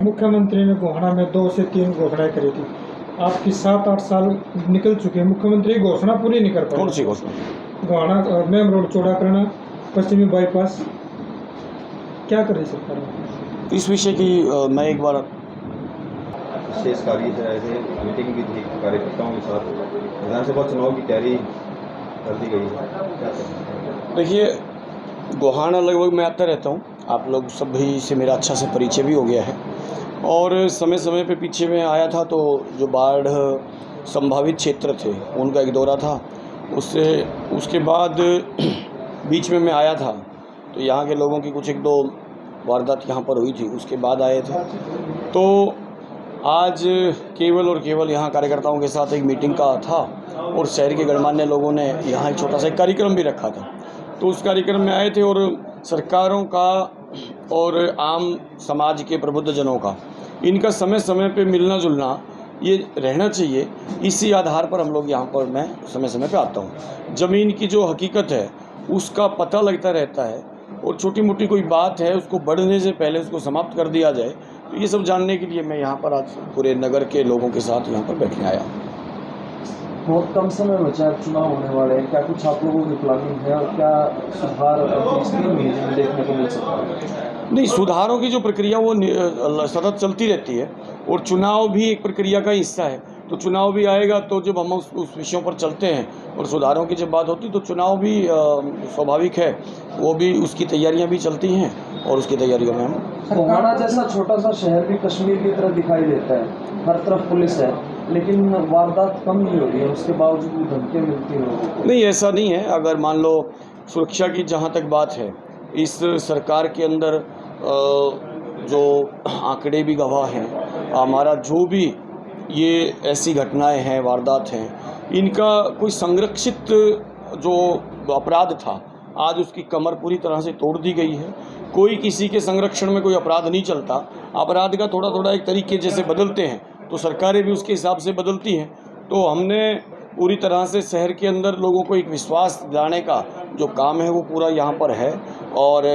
मुख्यमंत्री ने गोहाना में 2 से 3 घोषणाएं करी थी। आपकी 7-8 साल निकल चुके हैं, मुख्यमंत्री घोषणा पूरी नहीं कर पाए। कौन सी घोषणा? गोहाना मेम रोड चौड़ा करना, पश्चिमी बाईपास, क्या कर रही सरकार? इस विषय की मैं एक बार विशेष कार्य ऐसे मीटिंग भी थी कार्यकर्ताओं के साथ, विधानसभा चुनाव की तैयारी कर दी गई है, क्या करें? देखिए, गोहाना लगभग मैं आता रहता हूँ, आप लोग सभी से मेरा अच्छा से परिचय भी हो गया है और समय समय पे पीछे में आया था तो जो बाढ़ संभावित क्षेत्र थे उनका एक दौरा था। उसके बाद बीच में मैं आया था तो यहाँ के लोगों की कुछ 1-2 वारदात यहाँ पर हुई थी, उसके बाद आए थे। तो आज केवल और केवल यहाँ कार्यकर्ताओं के साथ एक मीटिंग का था और शहर के गणमान्य लोगों ने यहाँ एक छोटा सा कार्यक्रम भी रखा था, तो उस कार्यक्रम में आए थे और सरकारों का और आम समाज के प्रबुद्धजनों का इनका समय समय पे मिलना जुलना ये रहना चाहिए। इसी आधार पर हम लोग यहाँ पर मैं समय समय पे आता हूँ। ज़मीन की जो हकीकत है उसका पता लगता रहता है और छोटी मोटी कोई बात है उसको बढ़ने से पहले उसको समाप्त कर दिया जाए, तो ये सब जानने के लिए मैं यहाँ पर आज पूरे नगर के लोगों के साथ यहाँ पर बैठने आया। बहुत कम समय बचा है, चुनाव होने वाले हैं, क्या कुछ आप लोगों की प्लानिंग है और क्या सुधार इस 3 महीने में देखने को मिल सकता है? नहीं, सुधारों की जो प्रक्रिया वो सतत चलती रहती है और चुनाव भी एक प्रक्रिया का हिस्सा है। तो चुनाव भी आएगा तो जब हम उस विषयों पर चलते हैं और सुधारों की जब बात होती तो चुनाव भी स्वाभाविक है, वो भी उसकी तैयारियां भी चलती हैं और उसकी तैयारियों में हम गोहाना जैसा छोटा सा शहर भी कश्मीर की तरह दिखाई देता है, हर तरफ पुलिस है लेकिन वारदात कम नहीं हो रही है, उसके बावजूद भी धमकियाँ मिलती हैं लोगों को। नहीं, ऐसा नहीं है। अगर मान लो सुरक्षा की जहाँ तक बात है, इस सरकार के अंदर जो आंकड़े भी गवाह हैं, हमारा जो भी ये ऐसी घटनाएं हैं, वारदात हैं, इनका कोई संरक्षित जो अपराध था आज उसकी कमर पूरी तरह से तोड़ दी गई है। कोई किसी के संरक्षण में कोई अपराध नहीं चलता। अपराध का थोड़ा थोड़ा एक तरीके जैसे बदलते हैं तो सरकारें भी उसके हिसाब से बदलती हैं। तो हमने पूरी तरह से शहर के अंदर लोगों को एक विश्वास दिलाने का जो काम है वो पूरा यहाँ पर है और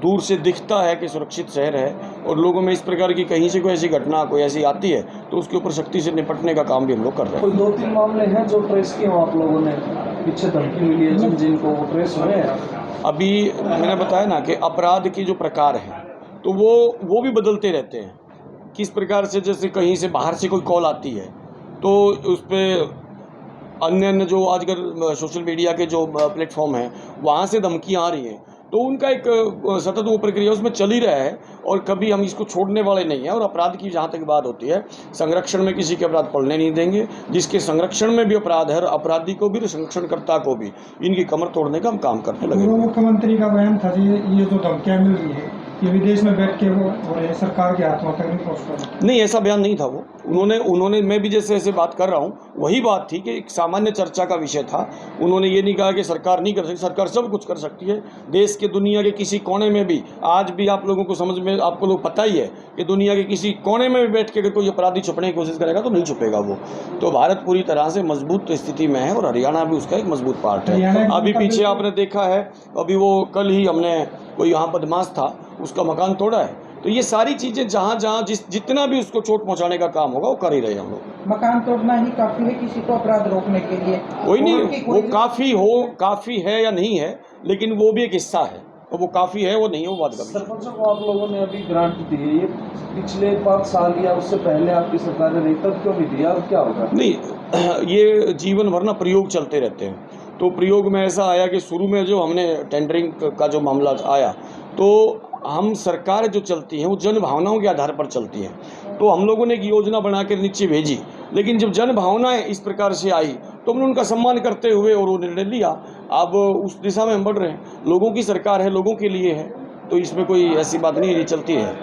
दूर से दिखता है कि सुरक्षित शहर है और लोगों में इस प्रकार की कहीं से कोई ऐसी घटना कोई ऐसी आती है तो उसके ऊपर सख्ती से निपटने का काम भी हम लोग कर रहे हैं। कोई 2-3 मामले हैं जो ट्रेस किए हो आप लोगों ने, पीछे धमकी मिली है जिनको वो ट्रेस हुए हैं? अभी मैंने बताया ना कि अपराध की जो प्रकार है तो वो भी बदलते रहते हैं। किस प्रकार से, जैसे कहीं से बाहर से कोई कॉल आती है तो उस पर अन्य जो आजकल सोशल मीडिया के जो प्लेटफॉर्म हैं वहाँ से धमकियाँ आ रही हैं, तो उनका एक सतत वो प्रक्रिया उसमें चल ही रहा है और कभी हम इसको छोड़ने वाले नहीं हैं। और अपराध की जहाँ तक बात होती है, संरक्षण में किसी के अपराध पड़ने नहीं देंगे। जिसके संरक्षण में भी अपराध है, अपराधी को भी, संरक्षणकर्ता को भी इनकी कमर तोड़ने का हम काम करने लगे। मुख्यमंत्री का बयान था ये जो धमकियाँ मिल रही है ये विदेश में बैठ के वो और सरकार के हाथों तक नहीं पहुँच पा। नहीं, ऐसा बयान नहीं था वो। उन्होंने मैं भी जैसे ऐसे बात कर रहा हूँ वही बात थी कि एक सामान्य चर्चा का विषय था। उन्होंने ये नहीं कहा कि सरकार नहीं कर सकती, सरकार सब कुछ कर सकती है। देश के दुनिया के किसी कोने में भी, आज भी आप लोगों को समझ में, आपको लोग पता ही है कि दुनिया के किसी कोने में भी बैठ के अगर कोई अपराधी छुपने की कोशिश करेगा तो नहीं छुपेगा वो। तो भारत पूरी तरह से मजबूत स्थिति में है और हरियाणा भी उसका एक मजबूत पार्ट है। अभी पीछे आपने देखा है, अभी वो कल ही हमने कोई यहाँ बदमाश था उसका मकान तोड़ा है। तो ये सारी चीज़ें जहाँ जितना भी उसको चोट पहुँचाने का काम होगा वो कर ही रहे हैं हम लोग। मकान तोड़ना ही काफ़ी है किसी को अपराध रोकने के लिए? कोई नहीं, वो काफ़ी है या नहीं है, लेकिन वो भी एक हिस्सा है। तो वो काफ़ी है वो नहीं है वो बात कभी। सरपंचों को आप लोगों ने अभी ग्रांट दी है, ये पिछले 5 साल या उससे पहले आपकी सरकार ने तब क्यों नहीं दिया और क्या होगा? नहीं, ये जीवन भर ना प्रयोग चलते रहते हैं। तो प्रयोग में ऐसा आया कि शुरू में जो हमने टेंडरिंग का जो मामला आया तो हम सरकार जो चलती हैं वो जन भावनाओं के आधार पर चलती हैं। तो हम लोगों ने एक योजना बना कर नीचे भेजी, लेकिन जब जन भावनाएं इस प्रकार से आई तो हमने उनका सम्मान करते हुए और वो निर्णय लिया। अब उस दिशा में हम बढ़ रहे हैं। लोगों की सरकार है, लोगों के लिए है, तो इसमें कोई ऐसी बात नहीं चलती है।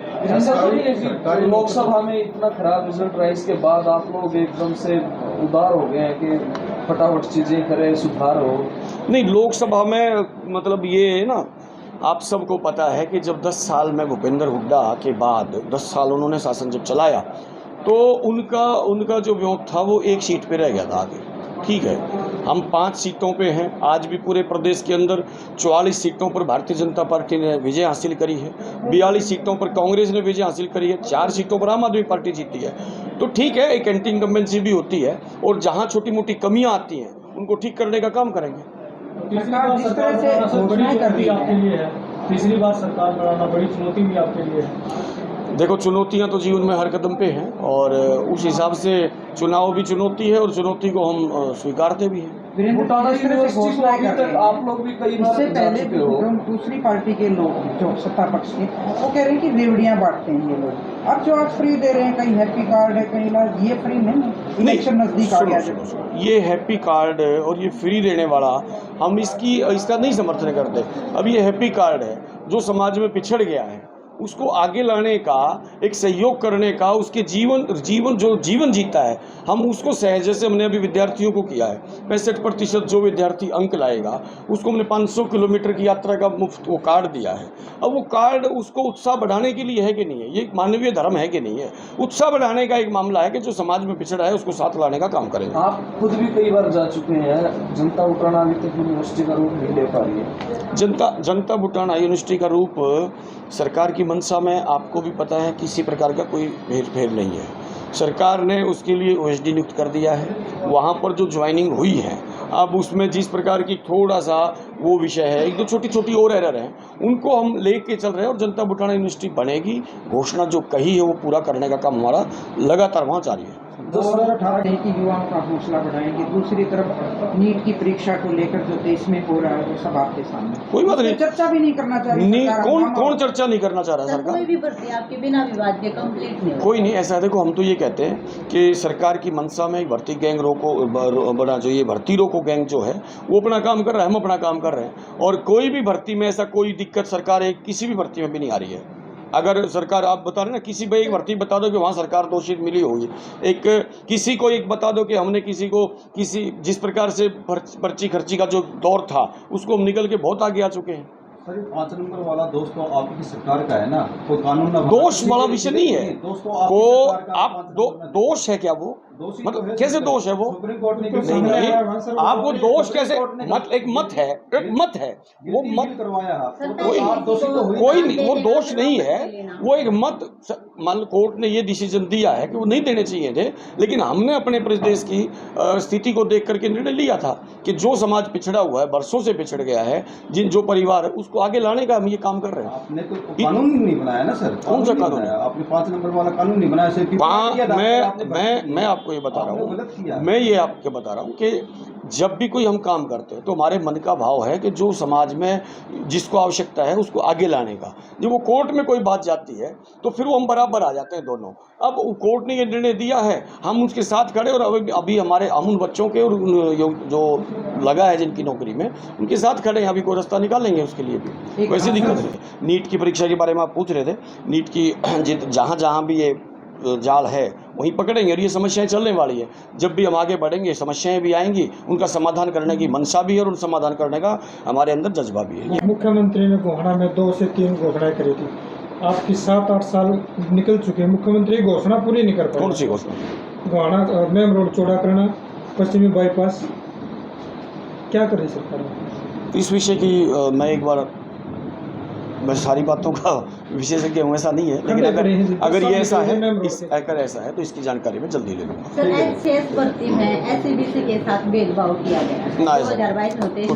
लोकसभा में इतना खराब रिजल्ट रहा, इसके बाद आप लोग एकदम से उदार हो गए हैं कि फटाफट चीज़ें करें, सुधार हो? नहीं, लोकसभा में मतलब ये है ना, आप सबको पता है कि जब 10 साल में भूपेंद्र हुड्डा के बाद 10 साल उन्होंने शासन जब चलाया तो उनका जो विरोध था वो एक सीट पे रह गया था आगे, ठीक है। हम 5 सीटों पे हैं। आज भी पूरे प्रदेश के अंदर 44 सीटों पर भारतीय जनता पार्टी ने विजय हासिल करी है, 42 सीटों पर कांग्रेस ने विजय हासिल करी है, 4 सीटों पर आम आदमी पार्टी जीती है। तो ठीक है, एक एंटी इनकम्बेंसी भी होती है और जहाँ छोटी मोटी कमियाँ आती हैं उनको ठीक करने का काम करेंगे। सरकार जिस तरह से घोषणाएं कर रही आपके है, लिए है, तीसरी बार सरकार बनाना बड़ी चुनौती भी आपके लिए है। देखो, चुनौतियां तो जीवन में हर कदम पे हैं और उस हिसाब से चुनाव भी चुनौती है और चुनौती को हम स्वीकारते भी हैं। वीरेंद्र बुटाना जिस तरह से यूनिवर्सिटी को घोषणाएं अभी कर रहे तक हैं, आप लोग भी कई बार इससे जा पहले चुके हो। जो दूसरी पार्टी के लोग जो सत्ता पक्ष के, वो कह रहे हैं कि रेवड़ियां बांटते हैं ये लोग। अब जो आज फ्री दे रहे हैं, कहीं हैप्पी कार्ड है, कहीं इलाज, ये फ्री नहीं है। इलेक्शन नजदीक आ गया जब। सुनो, ये हैप्पी कार्ड और ये फ्री देने वाला हम इसका नहीं समर्थन करते। अब ये हैप्पी कार्ड है जो समाज में पिछड़ गया है, उसको आगे लाने का, एक सहयोग करने का, उसके जीवन जीता है, हम उसको जैसे हमने अभी विद्यार्थियों को किया है। 65% जो विद्यार्थी अंक लाएगा उसको हमने 500 किलोमीटर की यात्रा का मुफ्त वो कार्ड दिया है। अब वो कार्ड उसको उत्साह बढ़ाने के लिए है कि नहीं है, ये एक मानवीय धर्म है कि नहीं है। उत्साह बढ़ाने का एक मामला है कि जो समाज में पिछड़ा है उसको साथ लाने का काम करेंगे। आप खुद भी कई बार जा चुके हैं। जनता बुटाना अभी तक यूनिवर्सिटी का रूप नहीं ले पा रही है। जनता बुटाना यूनिवर्सिटी का रूप सरकार की मंशा में आपको भी पता है, किसी प्रकार का कोई हेरफेर नहीं है। सरकार ने उसके लिए ओएसडी नियुक्त कर दिया है। वहाँ पर जो ज्वाइनिंग हुई है, अब उसमें जिस प्रकार की थोड़ा सा वो विषय है, एक दो छोटी छोटी और एरर हैं, उनको हम लेके चल रहे हैं और जनता बुटाना यूनिवर्सिटी बनेगी। घोषणा जो कही है वो पूरा करने का काम हमारा लगातार वहाँ जारी है। 2018 की युवाओं का हौसला बढ़ाएंगे, दूसरी तरफ नीट की परीक्षा को लेकर जो देश में हो रहा है वो सब आपके सामने, कोई बात नहीं, चर्चा भी नहीं करना चाह रही नहीं, सरकार। कौन चर्चा नहीं करना चाह रहा है सर, सरकार? कोई भी भर्ती आपके बिना विवाद के कंप्लीट नहीं कोई नहीं, ऐसा है। देखो, हम तो ये कहते हैं कि सरकार की मंशा में एक भर्ती गैंग बना, जो ये भर्ती रोको गैंग जो है वो अपना काम कर रहा है, हम अपना काम कर रहे हैं। और कोई भी भर्ती में ऐसा कोई दिक्कत सरकार किसी भी भर्ती में भी नहीं आ रही है। अगर सरकार, आप बता रहे ना, किसी भी एक भर्ती बता दो कि वहाँ सरकार दोषी मिली होगी, किसी को एक बता दो कि हमने जिस प्रकार से पर्ची खर्ची का जो दौर था उसको हम निकल के बहुत आगे आ चुके हैं। सर, 5 नंबर वाला दोष तो आपकी सरकार का है ना, कोई कानून ना दोष वाला विषय नहीं है। वो आप दोष है क्या? वो दोषी तो मतलब है, कैसे दोष है वो? सुप्रीम कोर्ट ने नहीं, आप वो दोष कैसे, एक मत है वो मत करवाया कोई नहीं, वो दोष नहीं है, वो एक मत, मान लो कोर्ट ने ये डिसीजन दिया है कि वो नहीं देने चाहिए थे, लेकिन हमने अपने प्रदेश की स्थिति को देख करके निर्णय लिया था कि जो समाज पिछड़ा हुआ है, बरसों से पिछड़ गया है, जो परिवार है, उसको आगे लाने का हम ये काम कर रहे हैं। आपने तो कानून नहीं बनाया ना सर। कौन सा कानून? आपने 5 नंबर वाला कानून नहीं बनाया। मैं आपको ये बता रहा हूँ, मैं ये आपको बता रहा हूँ कि जब भी कोई हम काम करते हैं तो हमारे मन का भाव है कि जो समाज में जिसको आवश्यकता है उसको आगे लाने का। जब वो कोर्ट में कोई बात जाती है तो फिर वो हम बराबर आ जाते हैं दोनों। अब कोर्ट ने ये निर्णय दिया है, हम उसके साथ खड़े, और अभी हम उन बच्चों के और जो लगा है जिनकी नौकरी में, उनके साथ खड़े हैं। अभी कोई रास्ता निकालेंगे उसके लिए भी, वैसे दिक्कत नहीं। नीट की परीक्षा के बारे में आप पूछ रहे थे, नीट की जहाँ भी ये जाल है वहीं पकड़ेंगे और ये समस्याएं चलने वाली है। जब भी हम आगे बढ़ेंगे समस्याएं भी आएंगी, उनका समाधान करने की मंशा भी है और उन समाधान करने का हमारे अंदर जज्बा भी है। मुख्यमंत्री ने गोहाना में 2 से 3 घोषणाएं करी थी। आपकी 7-8 साल निकल चुके हैं, मुख्यमंत्री घोषणा पूरी नहीं कर पाए। कौन सी घोषणा? गोहाना मेम रोड चौड़ा करना, पश्चिमी बाईपास, क्या कर रही सरकार? इस विषय की मैं सारी बातों का विशेषज्ञ हूँ ऐसा नहीं है, लेकिन अगर ये ऐसा है तो इसकी जानकारी मैं जल्दी ले लूँगा। सर, एचसीएस भर्ती में एससीबीसी के साथ भेदभाव किया गया है। 2022 में होते हैं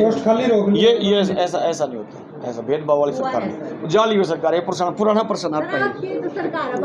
पोस्ट खाली रोक, ये ऐसा नहीं होता, ऐसा भेदभाव वाली सरकार नहीं, जाली हुई सरकार है। पुराना प्रश्न आपका है। सरकार